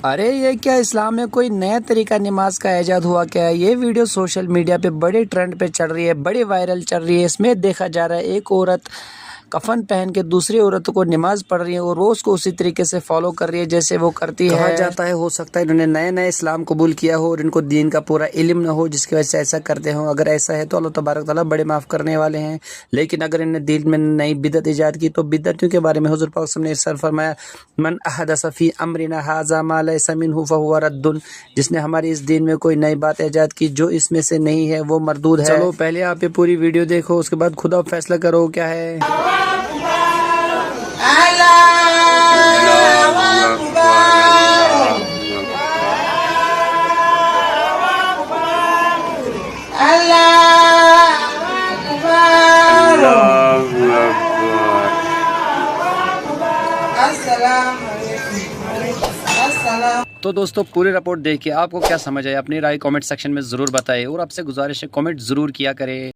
ارے یہ کیا اسلام میں کوئی نیا طریقہ نماز کا ایجاد ہوا کیا ہے؟ یہ ویڈیو سوشل میڈیا پہ بڑے ٹرینڈ پہ چل رہی ہے، بڑی وائرل چل رہی ہے۔ اس میں دیکھا جا رہا ہے ایک عورت کفن پہن کے دوسری عورت کو نماز پڑھ رہی ہے اور وہ اس کو اسی طریقے سے فالو کر رہی ہے جیسے وہ کرتی ہے۔ کہا جاتا ہے ہو سکتا ہے انہوں نے نئے اسلام قبول کیا ہو اور ان کو دین کا پورا علم نہ ہو جس کی وجہ سے ایسا کرتے ہوں۔ اگر ایسا ہے تو اللہ تبارک تعالیٰ بڑے معاف کرنے والے ہیں، لیکن اگر انہوں نے دین میں نئی بدعت ایجاد کی تو بدعتوں کے بارے میں حضور پاک صلی اللہ علیہ وسلم نے ارشاد فرمایا من احدث فی امرنا ھذا ما لیس منہ فہو رد، جس نے ہمارے اس دین میں کوئی نئی بات ایجاد کی جو اس میں سے نہیں ہے وہ مردود ہے۔ چلو پہلے آپ یہ پوری ویڈیو دیکھو، اس کے بعد خدا فیصلہ کرو کیا ہے۔ تو دوستو پوری رپورٹ دیکھ کے آپ کو کیا سمجھ آئے اپنی رائے کامنٹ سیکشن میں ضرور بتائیں، اور آپ سے گزارش ہے کامنٹ ضرور کیا کرے۔